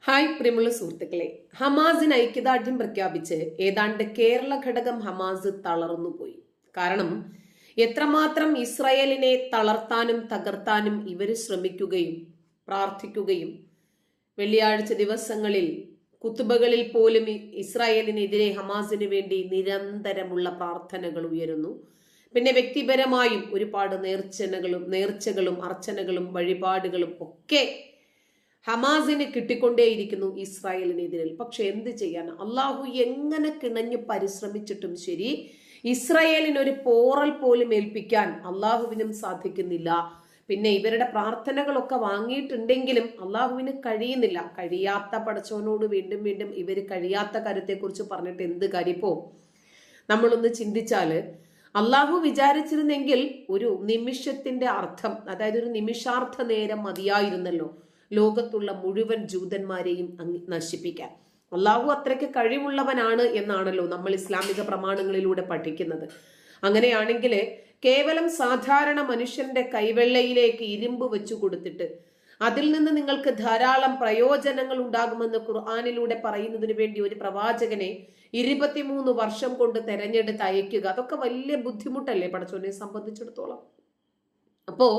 Hi പ്രിയമുള്ള സുഹൃത്തുക്കളെ, ഹമാസിന് ഐക്യദാർഢ്യം പ്രഖ്യാപിച്ച് ഏതാണ്ട് കേരള ഘടകം ഹമാസ് തളർന്നുപോയി. കാരണം എത്രമാത്രം ഇസ്രായേലിനെ തളർത്താനും തകർത്താനും ഇവര് ശ്രമിക്കുകയും പ്രാർത്ഥിക്കുകയും വെള്ളിയാഴ്ച ദിവസങ്ങളിൽ കുത്തുബകളിൽ പോലും ഇസ്രായേലിനെതിരെ ഹമാസിന് വേണ്ടി നിരന്തരമുള്ള പ്രാർത്ഥനകൾ ഉയരുന്നു. പിന്നെ വ്യക്തിപരമായും ഒരുപാട് നേർച്ചകളും അർച്ചനകളും വഴിപാടുകളും ഒക്കെ ഹമാസിന് കിട്ടിക്കൊണ്ടേയിരിക്കുന്നു ഇസ്രായേലിനെതിരെ. പക്ഷെ എന്ത് ചെയ്യാൻ, അള്ളാഹു എങ്ങനെ കിണഞ്ഞ് പരിശ്രമിച്ചിട്ടും ശരി, ഇസ്രായേലിന് ഒരു പോറൽ പോലും ഏൽപ്പിക്കാൻ അള്ളാഹുവിനും സാധിക്കുന്നില്ല. പിന്നെ ഇവരുടെ പ്രാർത്ഥനകളൊക്കെ വാങ്ങിയിട്ടുണ്ടെങ്കിലും അള്ളാഹുവിന് കഴിയുന്നില്ല. കഴിയാത്ത പടച്ചവനോട് വീണ്ടും വീണ്ടും ഇവർ കഴിയാത്ത കാര്യത്തെക്കുറിച്ച് പറഞ്ഞിട്ട് എന്ത് കാര്യപ്പോ? നമ്മളൊന്ന് ചിന്തിച്ചാല്, അള്ളാഹു വിചാരിച്ചിരുന്നെങ്കിൽ ഒരു നിമിഷത്തിന്റെ അർത്ഥം, അതായത് ഒരു നിമിഷാർത്ഥ നേരം മതിയായിരുന്നല്ലോ ലോകത്തുള്ള മുഴുവൻ ജൂതന്മാരെയും നശിപ്പിക്കാൻ. അള്ളാഹു അത്രയ്ക്ക് കഴിവുള്ളവനാണ് എന്നാണല്ലോ നമ്മൾ ഇസ്ലാമിക പ്രമാണങ്ങളിലൂടെ പഠിക്കുന്നത്. അങ്ങനെയാണെങ്കിൽ കേവലം സാധാരണ മനുഷ്യന്റെ കൈവെള്ളയിലേക്ക് ഇരുമ്പ് വെച്ചു കൊടുത്തിട്ട് അതിൽ നിന്ന് നിങ്ങൾക്ക് ധാരാളം പ്രയോജനങ്ങൾ ഉണ്ടാകുമെന്ന് ഖുർആനിലൂടെ പറയുന്നതിന് വേണ്ടി ഒരു പ്രവാചകനെ 23 വർഷം കൊണ്ട് തെരഞ്ഞെടുത്ത് അയക്കുക, അതൊക്കെ വലിയ ബുദ്ധിമുട്ടല്ലേ പടച്ചോനെ സംബന്ധിച്ചിടത്തോളം. അപ്പോ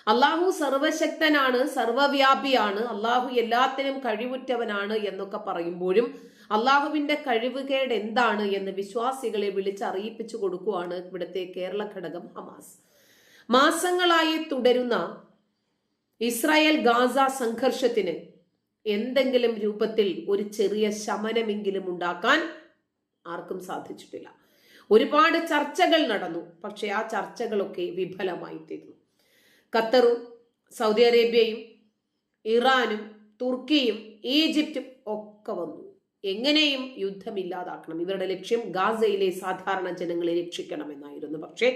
അള്ളാഹു സർവശക്തനാണ്, സർവവ്യാപിയാണ്, അള്ളാഹു എല്ലാത്തിനും കഴിവുറ്റവനാണ് എന്നൊക്കെ പറയുമ്പോഴും അള്ളാഹുവിന്റെ കഴിവുകേട് എന്താണ് എന്ന് വിശ്വാസികളെ വിളിച്ചറിയിപ്പിച്ചു കൊടുക്കുകയാണ് ഇവിടുത്തെ കേരള ഘടകം ഹമാസ്. മാസങ്ങളായി തുടരുന്ന ഇസ്രായേൽ ഗാസ സംഘർഷത്തിന് എന്തെങ്കിലും രൂപത്തിൽ ഒരു ചെറിയ ശമനമെങ്കിലും ഉണ്ടാക്കാൻ ആർക്കും സാധിച്ചിട്ടില്ല. ഒരുപാട് ചർച്ചകൾ നടന്നു, പക്ഷെ ആ ചർച്ചകളൊക്കെ വിഫലമായി തീർന്നു. ഖത്തറും സൗദി അറേബ്യയും ഇറാനും തുർക്കിയും ഈജിപ്തും ഒക്കെ വന്നു. എങ്ങനെയും യുദ്ധമില്ലാതാക്കണം. ഇവരുടെ ലക്ഷ്യം ഗാസയിലെ സാധാരണ ജനങ്ങളെ രക്ഷിക്കണമെന്നായിരുന്നു. പക്ഷേ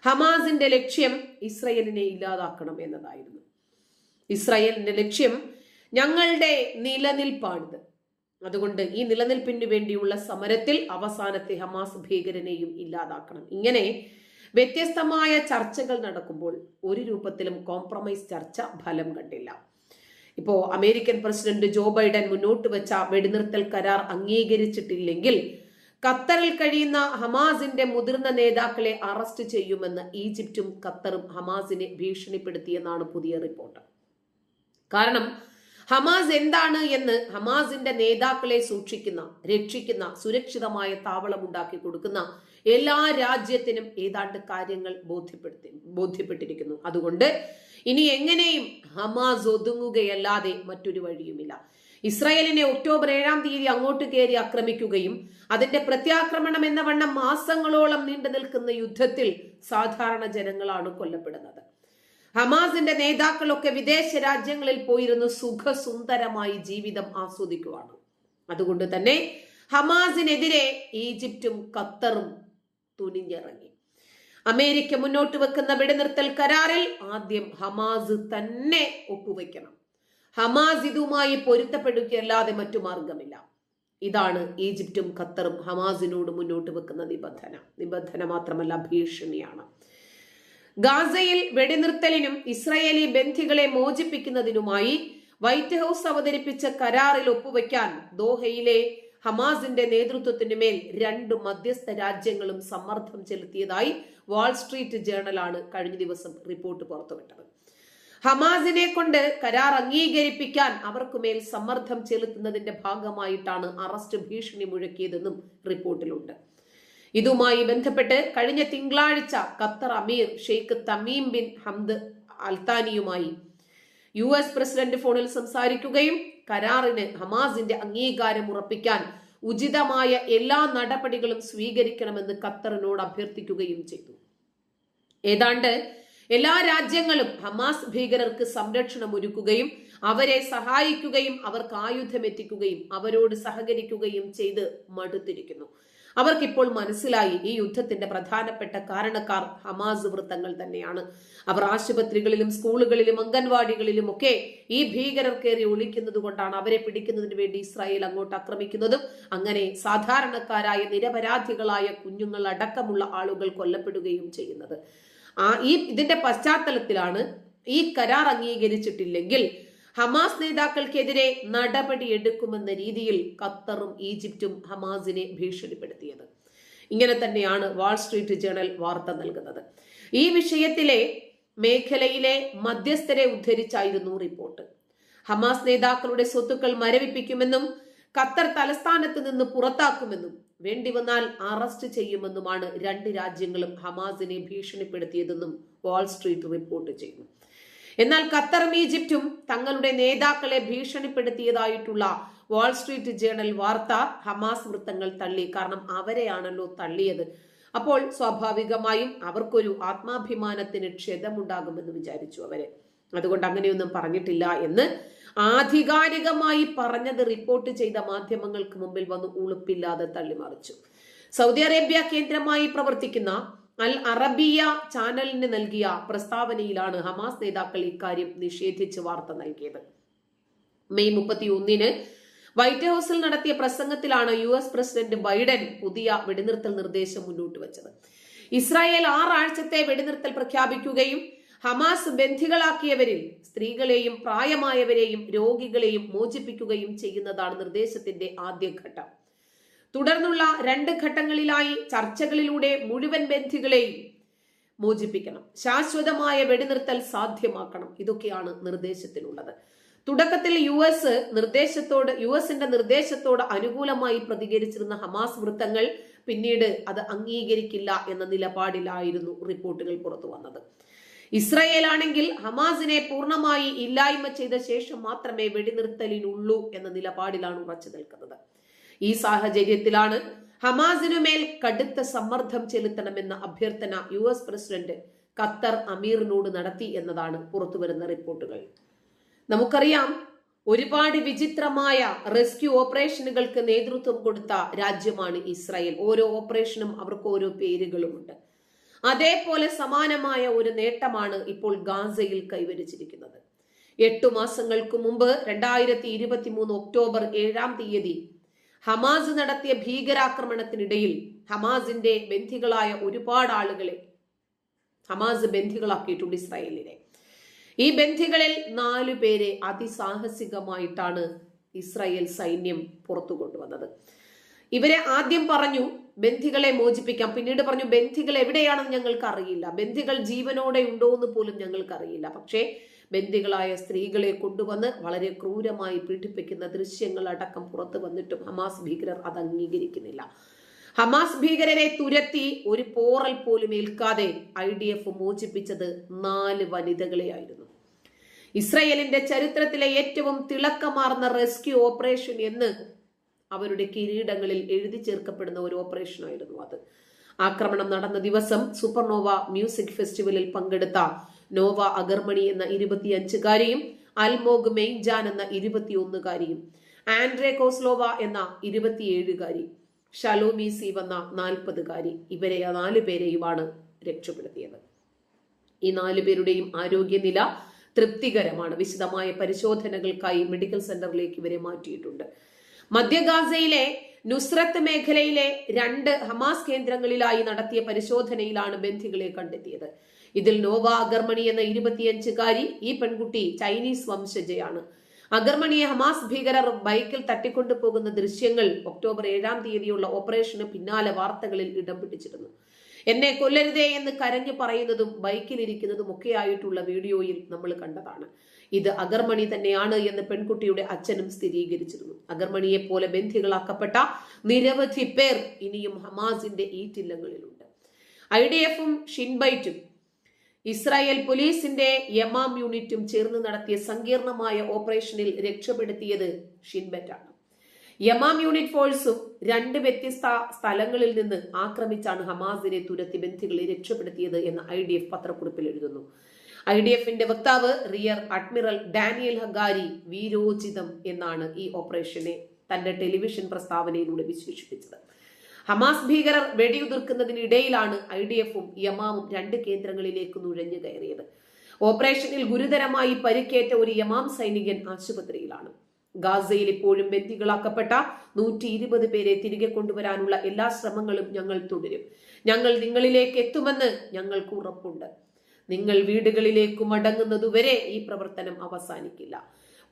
ഹമാസിന്റെ ലക്ഷ്യം ഇസ്രായേലിനെ ഇല്ലാതാക്കണം എന്നതായിരുന്നു. ഇസ്രായേലിന്റെ ലക്ഷ്യം ഞങ്ങളുടെ നിലനിൽപ്പാണിത്, അതുകൊണ്ട് ഈ നിലനിൽപ്പിന് വേണ്ടിയുള്ള സമരത്തിൽ അവസാനത്തെ ഹമാസ് ഭീകരനെയും ഇല്ലാതാക്കണം. ഇങ്ങനെ വ്യത്യസ്തമായ ചർച്ചകൾ നടക്കുമ്പോൾ ഒരു രൂപത്തിലും കോംപ്രമൈസ് ചർച്ച ഫലം കണ്ടില്ല. ഇപ്പോ അമേരിക്കൻ പ്രസിഡന്റ് ജോ ബൈഡൻ മുന്നോട്ട് വെച്ച വെടിനിർത്തൽ കരാർ അംഗീകരിച്ചിട്ടില്ലെങ്കിൽ ഖത്തറിൽ കഴിയുന്ന ഹമാസിന്റെ മുതിർന്ന നേതാക്കളെ അറസ്റ്റ് ചെയ്യുമെന്ന് ഈജിപ്തും ഖത്തറും ഹമാസിനെ ഭീഷണിപ്പെടുത്തിയെന്നാണ് പുതിയ റിപ്പോർട്ട്. കാരണം ഹമാസ് എന്താണ് എന്ന് ഹമാസിന്റെ നേതാക്കളെ സൂക്ഷിക്കുന്ന, രക്ഷിക്കുന്ന, സുരക്ഷിതമായ താവളം ഉണ്ടാക്കി കൊടുക്കുന്ന എല്ലാ രാജ്യത്തിനും ഏതാണ്ട് കാര്യങ്ങൾ ബോധ്യപ്പെട്ടിരിക്കുന്നു. അതുകൊണ്ട് ഇനി എങ്ങനെയും ഹമാസ് ഒതുങ്ങുകയല്ലാതെ മറ്റൊരു വഴിയുമില്ല. ഇസ്രായേലിനെ ഒക്ടോബർ 7-ാം തീയതി അങ്ങോട്ട് കയറി ആക്രമിക്കുകയും അതിന്റെ പ്രത്യാക്രമണം എന്ന വണ്ണം മാസങ്ങളോളം നീണ്ടു നിൽക്കുന്ന യുദ്ധത്തിൽ സാധാരണ ജനങ്ങളാണ് കൊല്ലപ്പെടുന്നത്. ഹമാസിന്റെ നേതാക്കളൊക്കെ വിദേശ രാജ്യങ്ങളിൽ പോയിരുന്നു സുഖസുന്ദരമായി ജീവിതം ആസ്വദിക്കുവാണ്. അതുകൊണ്ട് തന്നെ ഹമാസിനെതിരെ ഈജിപ്തും ഖത്തറും തുനിഞ്ഞിറങ്ങി. അമേരിക്ക മുന്നോട്ട് വെക്കുന്ന വെടിനിർത്തൽ കരാറിൽ ആദ്യം ഹമാസ് തന്നെ ഒപ്പുവെക്കണം. ഹമാസ് ഇതുമായി പൊരുത്തപ്പെടുകയല്ലാതെ മറ്റു മാർഗമില്ല. ഇതാണ് ഈജിപ്തും ഖത്തറും ഹമാസിനോട് മുന്നോട്ട് വെക്കുന്ന നിബന്ധന മാത്രമല്ല, ഭീഷണിയാണ്. ഗാസയിൽ വെടിനിർത്തലിനും ഇസ്രായേലി ബന്ധികളെ മോചിപ്പിക്കുന്നതിനുമായി വൈറ്റ് ഹൗസ് അവതരിപ്പിച്ച കരാറിൽ ഒപ്പുവെക്കാൻ ദോഹയിലെ ഹമാസിന്റെ നേതൃത്വത്തിന് മേൽ 2 മധ്യസ്ഥ രാജ്യങ്ങളും സമ്മർദ്ദം ചെലുത്തിയതായി വാൾസ്ട്രീറ്റ് ജേണലാണ് കഴിഞ്ഞ ദിവസം റിപ്പോർട്ട് പുറത്തുവിട്ടത്. ഹമാസിനെ കൊണ്ട് കരാർ അംഗീകരിപ്പിക്കാൻ അവർക്കുമേൽ സമ്മർദ്ദം ചെലുത്തുന്നതിന്റെ ഭാഗമായിട്ടാണ് അറസ്റ്റ് ഭീഷണി മുഴക്കിയതെന്നും റിപ്പോർട്ടിലുണ്ട്. ഇതുമായി ബന്ധപ്പെട്ട് കഴിഞ്ഞ തിങ്കളാഴ്ച ഖത്തർ അമീർ ഷെയ്ഖ് തമീം ബിൻ ഹംദ് അൽത്താനിയുമായി US പ്രസിഡന്റ് ഫോണിൽ സംസാരിക്കുകയും കരാറിന് ഹമാസിന്റെ അംഗീകാരം ഉറപ്പിക്കാൻ ഉചിതമായ എല്ലാ നടപടികളും സ്വീകരിക്കണമെന്ന് ഖത്തറിനോട് അഭ്യർത്ഥിക്കുകയും ചെയ്തു. ഏതാണ്ട് എല്ലാ രാജ്യങ്ങളും ഹമാസ് ഭീകരർക്ക് സംരക്ഷണം ഒരുക്കുകയും അവരെ സഹായിക്കുകയും അവർക്ക് ആയുധമെത്തിക്കുകയും അവരോട് സഹകരിക്കുകയും ചെയ്ത് മടുത്തിരിക്കുന്നു. അവർക്കിപ്പോൾ മനസ്സിലായി ഈ യുദ്ധത്തിന്റെ പ്രധാനപ്പെട്ട കാരണക്കാർ ഹമാസ് വൃത്തങ്ങൾ തന്നെയാണ്. അവർ ആശുപത്രികളിലും സ്കൂളുകളിലും അംഗൻവാടികളിലും ഒക്കെ ഈ ഭീകരർ കയറി ഒളിക്കുന്നത് കൊണ്ടാണ് അവരെ പിടിക്കുന്നതിന് വേണ്ടി ഇസ്രായേൽ അങ്ങോട്ട് ആക്രമിക്കുന്നതും അങ്ങനെ സാധാരണക്കാരായ നിരപരാധികളായ കുഞ്ഞുങ്ങൾ അടക്കമുള്ള ആളുകൾ കൊല്ലപ്പെടുകയും ചെയ്യുന്നത്. ഇതിന്റെ പശ്ചാത്തലത്തിലാണ് ഈ കരാർ അംഗീകരിച്ചിട്ടില്ലെങ്കിൽ ഹമാസ് നേതാക്കൾക്കെതിരെ നടപടിയെടുക്കുമെന്ന രീതിയിൽ ഖത്തറും ഈജിപ്തും ഹമാസിനെ ഭീഷണിപ്പെടുത്തിയത്. ഇങ്ങനെ തന്നെയാണ് വാൾ സ്ട്രീറ്റ് ജേണൽ വാർത്ത നൽകുന്നത്. ഈ വിഷയത്തിലെ മേഖലയിലെ മധ്യസ്ഥരെ ഉദ്ധരിച്ചായിരുന്നു റിപ്പോർട്ട്. ഹമാസ് നേതാക്കളുടെ സ്വത്തുക്കൾ മരവിപ്പിക്കുമെന്നും ഖത്തർ തലസ്ഥാനത്ത് നിന്ന് പുറത്താക്കുമെന്നും വേണ്ടിവന്നാൽ അറസ്റ്റ് ചെയ്യുമെന്നുമാണ് രണ്ട് രാജ്യങ്ങളും ഹമാസിനെ ഭീഷണിപ്പെടുത്തിയതെന്നും വാൾ സ്ട്രീറ്റ് റിപ്പോർട്ട് ചെയ്യുന്നു. എന്നാൽ ഖത്തറും ഈജിപ്തും തങ്ങളുടെ നേതാക്കളെ ഭീഷണിപ്പെടുത്തിയതായിട്ടുള്ള വാൾ സ്ട്രീറ്റ് ജേണൽ വാർത്ത ഹമാസ് വൃത്തങ്ങൾ തള്ളി. കാരണം അവരെയാണല്ലോ തള്ളിയത്. അപ്പോൾ സ്വാഭാവികമായും അവർക്കൊരു ആത്മാഭിമാനത്തിന് ക്ഷതമുണ്ടാകുമെന്ന് വിചാരിച്ചു അവര്. അതുകൊണ്ട് അങ്ങനെയൊന്നും പറഞ്ഞിട്ടില്ല എന്ന് ആധികാരികമായി പറഞ്ഞത് റിപ്പോർട്ട് ചെയ്ത മാധ്യമങ്ങൾക്ക് മുമ്പിൽ വന്ന് ഉളുപ്പില്ലാതെ തള്ളിമറിച്ചു. സൗദി അറേബ്യ കേന്ദ്രമായി പ്രവർത്തിക്കുന്ന അൽ അറബിയ ചാനലിന് നൽകിയ പ്രസ്താവനയിലാണ് ഹമാസ് നേതാക്കൾ ഇക്കാര്യം നിഷേധിച്ച് വാർത്ത നൽകിയത്. മെയ് 31 വൈറ്റ് ഹൌസിൽ നടത്തിയ പ്രസംഗത്തിലാണ് US പ്രസിഡന്റ് ബൈഡൻ പുതിയ വെടിനിർത്തൽ നിർദ്ദേശം മുന്നോട്ട് വെച്ചത്. ഇസ്രായേൽ 6 ആഴ്ചത്തെ വെടിനിർത്തൽ പ്രഖ്യാപിക്കുകയും ഹമാസ് ബന്ധികളാക്കിയവരിൽ സ്ത്രീകളെയും പ്രായമായവരെയും രോഗികളെയും മോചിപ്പിക്കുകയും ചെയ്യുന്നതാണ് നിർദ്ദേശത്തിന്റെ ആദ്യഘട്ടം. തുടർന്നുള്ള 2 ഘട്ടങ്ങളിലായി ചർച്ചകളിലൂടെ മുഴുവൻ ബന്ധികളെയും മോചിപ്പിക്കണം, ശാശ്വതമായ വെടിനിർത്തൽ സാധ്യമാക്കണം. ഇതൊക്കെയാണ് നിർദ്ദേശത്തിലുള്ളത്. തുടക്കത്തിൽ യുഎസിന്റെ നിർദ്ദേശത്തോട് അനുകൂലമായി പ്രതികരിച്ചിരുന്ന ഹമാസ് വൃത്തങ്ങൾ പിന്നീട് അത് അംഗീകരിക്കില്ല എന്ന നിലപാടിലായിരുന്നു റിപ്പോർട്ടുകൾ പുറത്തു വന്നത്. ഇസ്രായേൽ ആണെങ്കിൽ ഹമാസിനെ പൂർണ്ണമായി ഇല്ലായ്മ ചെയ്ത ശേഷം മാത്രമേ വെടിനിർത്തലിനുള്ളൂ എന്ന നിലപാടിലാണ് ഉറച്ചു നിൽക്കുന്നത്. ഈ സാഹചര്യത്തിലാണ് ഹമാസിനുമേൽ കടുത്ത സമ്മർദ്ദം ചെലുത്തണമെന്ന അഭ്യർത്ഥന US പ്രസിഡന്റ് ഖത്തർ അമീറിനോട് നടത്തി എന്നതാണ് പുറത്തുവരുന്ന റിപ്പോർട്ടുകൾ. നമുക്കറിയാം, ഒരുപാട് വിചിത്രമായ റെസ്ക്യൂ ഓപ്പറേഷനുകൾക്ക് നേതൃത്വം കൊടുത്ത രാജ്യമാണ് ഇസ്രായേൽ. ഓരോ ഓപ്പറേഷനും അവർക്ക് ഓരോ പേരുകളുമുണ്ട്. അതേപോലെ സമാനമായ ഒരു നേട്ടമാണ് ഇപ്പോൾ ഗാസയിൽ കൈവരിച്ചിരിക്കുന്നത്. 8 മാസങ്ങൾക്ക് മുമ്പ് 2023 ഒക്ടോബർ 7 ഹമാസ് നടത്തിയ ഭീകരാക്രമണത്തിനിടയിൽ ഹമാസിന്റെ ബന്ധികളായ ഒരുപാട് ആളുകളെ ഹമാസ് ബന്ധികളാക്കിയിട്ടുണ്ട് ഇസ്രായേലിനെ. ഈ ബന്ധികളിൽ 4 പേരെ അതിസാഹസികമായിട്ടാണ് ഇസ്രായേൽ സൈന്യം പുറത്തു കൊണ്ടുവന്നത്. ഇവരെ ആദ്യം പറഞ്ഞു ബന്ധികളെ മോചിപ്പിക്കാം, പിന്നീട് പറഞ്ഞു ബന്ധികൾ എവിടെയാണെന്ന് ഞങ്ങൾക്ക് അറിയില്ല, ബന്ധികൾ ജീവനോടെ ഉണ്ടോ എന്ന് പോലും ഞങ്ങൾക്ക് അറിയില്ല. പക്ഷേ ബന്ധികളായ സ്ത്രീകളെ കൊണ്ടുവന്ന് വളരെ ക്രൂരമായി പീഡിപ്പിക്കുന്ന ദൃശ്യങ്ങൾ അടക്കം പുറത്തു വന്നിട്ടും ഹമാസ് ഭീകരർ അത് അംഗീകരിക്കുന്നില്ല. ഹമാസ് ഭീകരരെ തുരത്തി ഒരു പോറൽ പോലും ഏൽക്കാതെ IDF മോചിപ്പിച്ചത് 4 വനിതകളെയായിരുന്നു. ഇസ്രായേലിന്റെ ചരിത്രത്തിലെ ഏറ്റവും തിളക്കമാർന്ന റെസ്ക്യൂ ഓപ്പറേഷൻ എന്ന് അവരുടെ കിരീടങ്ങളിൽ എഴുതി ചേർക്കപ്പെടുന്ന ഒരു ഓപ്പറേഷൻ ആയിരുന്നു അത്. ആക്രമണം നടന്ന ദിവസം സൂപ്പർനോവ മ്യൂസിക് ഫെസ്റ്റിവലിൽ പങ്കെടുത്ത നോവ അഗർമണി എന്ന 25-കാരിയും അൽമോഗ് മെയിൻജാൻ എന്ന 21-കാരിയും ആൻഡ്രേ കോസ്ലോവ എന്ന 27-കാരി ഷലോമി സീവ് എന്ന 40-കാരി ഇവരെ 4 പേരെയുമാണ് രക്ഷപ്പെടുത്തിയത്. ഈ 4 പേരുടെയും ആരോഗ്യനില തൃപ്തികരമാണ്. വിശദമായ പരിശോധനകൾക്കായി മെഡിക്കൽ സെന്ററിലേക്ക് ഇവരെ മാറ്റിയിട്ടുണ്ട്. മധ്യ ഗാസയിലെ നുസ്രത്ത് മേഖലയിലെ 2 ഹമാസ് കേന്ദ്രങ്ങളിലായി നടത്തിയ പരിശോധനയിലാണ് ബന്ധികളെ കണ്ടെത്തിയത്. ഇതിൽ നോവ അഗർമണി എന്ന 25-കാരി, ഈ പെൺകുട്ടി ചൈനീസ് വംശജയാണ്. അഗർമണിയെ ഹമാസ് ഭീകരർ ബൈക്കിൽ തട്ടിക്കൊണ്ടുപോകുന്ന ദൃശ്യങ്ങൾ ഒക്ടോബർ 7 ഓപ്പറേഷന് പിന്നാലെ വാർത്തകളിൽ ഇടം പിടിച്ചിരുന്നു. എന്നെ കൊല്ലരുതേ എന്ന് കരഞ്ഞു പറയുന്നതും ബൈക്കിലിരിക്കുന്നതും ഒക്കെയായിട്ടുള്ള വീഡിയോയിൽ നമ്മൾ കണ്ടതാണ്. ഇത് അഗർമണി തന്നെയാണ് എന്ന് പെൺകുട്ടിയുടെ അച്ഛനും സ്ഥിരീകരിച്ചിരുന്നു. അഗർമണിയെ പോലെ ബന്ധികളാക്കപ്പെട്ട നിരവധി പേർ ഇനിയും ഹമാസിന്റെ ഈറ്റില്ലങ്ങളിലുണ്ട്. IDF-ഉം ഷിൻബൈറ്റും ഇസ്രായേൽ പോലീസിന്റെ യമാം യൂണിറ്റും ചേർന്ന് നടത്തിയ സങ്കീർണമായ ഓപ്പറേഷനിൽ രക്ഷപ്പെടുത്തിയത് ഷിൻബെറ്റാണ്. യമാം യൂണിറ്റ് ഫോഴ്സും 2 വ്യത്യസ്ത സ്ഥലങ്ങളിൽ നിന്ന് ആക്രമിച്ചാണ് ഹമാസിനെ തുരത്തി ബന്ധികളെ രക്ഷപ്പെടുത്തിയത് എന്ന് IDF പത്രക്കുറിപ്പിൽ എഴുതുന്നു. IDF-ന്റെ വക്താവ് റിയർ അഡ്മിറൽ ഡാനിയൽ ഹഗാരി വീരോചിതം എന്നാണ് ഈ ഓപ്പറേഷനെ തന്റെ ടെലിവിഷൻ പ്രസ്താവനയിലൂടെ വിശേഷിപ്പിച്ചത്. ഹമാസ് ഭീകരർ വെടിയുതിർക്കുന്നതിനിടയിലാണ് IDF-ഉം യമാമും 2 കേന്ദ്രങ്ങളിലേക്ക് നുഴഞ്ഞു കയറിയത്. ഓപ്പറേഷനിൽ ഗുരുതരമായി പരിക്കേറ്റ ഒരു യമാം സൈനികൻ ആശുപത്രിയിലാണ്. ഗാസയിൽ ഇപ്പോഴും ബന്ദികളാക്കപ്പെട്ട 120 പേരെ തിരികെ കൊണ്ടുവരാനുള്ള എല്ലാ ശ്രമങ്ങളും ഞങ്ങൾ തുടരും. ഞങ്ങൾ നിങ്ങളിലേക്ക് എത്തുമെന്ന് ഞങ്ങൾക്ക് ഉറപ്പുണ്ട്. നിങ്ങൾ വീടുകളിലേക്ക് മടങ്ങുന്നതുവരെ ഈ പ്രവർത്തനം അവസാനിക്കില്ല.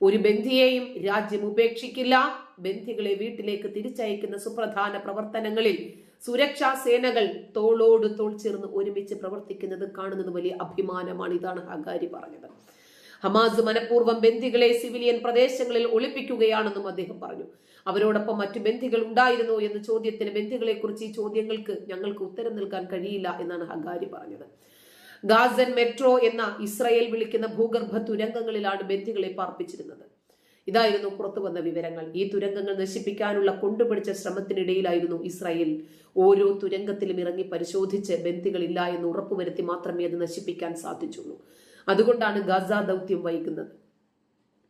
ഒരു ബന്ധിയെയും രാജ്യം ഉപേക്ഷിക്കില്ല. ബന്ധികളെ വീട്ടിലേക്ക് തിരിച്ചയക്കുന്ന സുപ്രധാന പ്രവർത്തനങ്ങളിൽ സുരക്ഷാ സേനകൾ തോളോട് തോൾ ചേർന്ന് ഒരുമിച്ച് പ്രവർത്തിക്കുന്നത് കാണുന്നത് വലിയ അഭിമാനമാണ്. ഇതാണ് ഹഗാരി പറഞ്ഞത്. ഹമാസ് മനഃപൂർവ്വം ബന്ദികളെ സിവിലിയൻ പ്രദേശങ്ങളിൽ ഒളിപ്പിക്കുകയാണെന്നും അദ്ദേഹം പറഞ്ഞു. അവരോടൊപ്പം മറ്റു ബന്ദികൾ ഉണ്ടായിരുന്നോ എന്ന ചോദ്യത്തിന് ബന്ദികളെ കുറിച്ച് ഈ ചോദ്യങ്ങൾക്ക് ഞങ്ങൾക്ക് ഉത്തരം നൽകാൻ കഴിയില്ല എന്നാണ് ഹഗാരി പറഞ്ഞത്. ഗാസൻ മെട്രോ എന്ന ഇസ്രായേൽ വിളിക്കുന്ന ഭൂഗർഭ തുരങ്കങ്ങളിലാണ് ബന്ദികളെ പാർപ്പിച്ചിരുന്നത്. ഇതായിരുന്നു പുറത്തു വന്ന വിവരങ്ങൾ. ഈ തുരങ്കങ്ങൾ നശിപ്പിക്കാനുള്ള കൊണ്ടുപിടിച്ച ശ്രമത്തിനിടയിലായിരുന്നു ഇസ്രായേൽ ഓരോ തുരങ്കത്തിലും ഇറങ്ങി പരിശോധിച്ച് ബന്ദികളില്ല എന്ന് ഉറപ്പുവരുത്തി മാത്രമേ അത് നശിപ്പിക്കാൻ സാധിച്ചുള്ളൂ. അതുകൊണ്ടാണ് ഗാസ ദൗത്യം വൈകുന്നത്.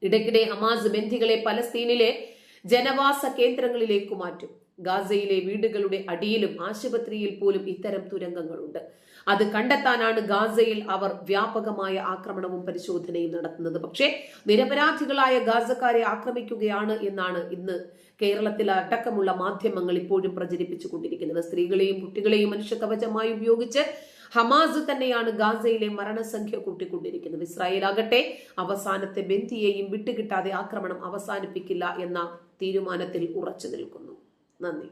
ഇടയ്ക്കിടെ ഹമാസ് ബന്ദികളെ പലസ്തീനിലെ ജനവാസ കേന്ദ്രങ്ങളിലേക്ക് മാറ്റും. ഗാസയിലെ വീടുകളുടെ അടിയിലും ആശുപത്രിയിൽ പോലും ഇത്തരം തുരങ്കങ്ങളുണ്ട്. അത് കണ്ടെത്താനാണ് ഗാസയിൽ അവർ വ്യാപകമായ ആക്രമണവും പരിശോധനയും നടത്തുന്നത്. പക്ഷേ നിരപരാധികളായ ഗാസക്കാരെ ആക്രമിക്കുകയാണ് എന്നാണ് ഇന്ന് കേരളത്തിൽ അടക്കമുള്ള മാധ്യമങ്ങൾ ഇപ്പോഴും പ്രചരിപ്പിച്ചു കൊണ്ടിരിക്കുന്നത്. സ്ത്രീകളെയും കുട്ടികളെയും മനുഷ്യകവചമായി ഉപയോഗിച്ച് ഹമാസ് തന്നെയാണ് ഗാസയിലെ മരണസംഖ്യ കൂട്ടിക്കൊണ്ടിരിക്കുന്നത്. ഇസ്രായേൽ ആകട്ടെ അവസാനത്തെ ബന്ദിയെയും വിട്ടുകിട്ടാതെ ആക്രമണം അവസാനിപ്പിക്കില്ല എന്ന തീരുമാനത്തിൽ ഉറച്ചു നിൽക്കുന്നു. നന്ദി.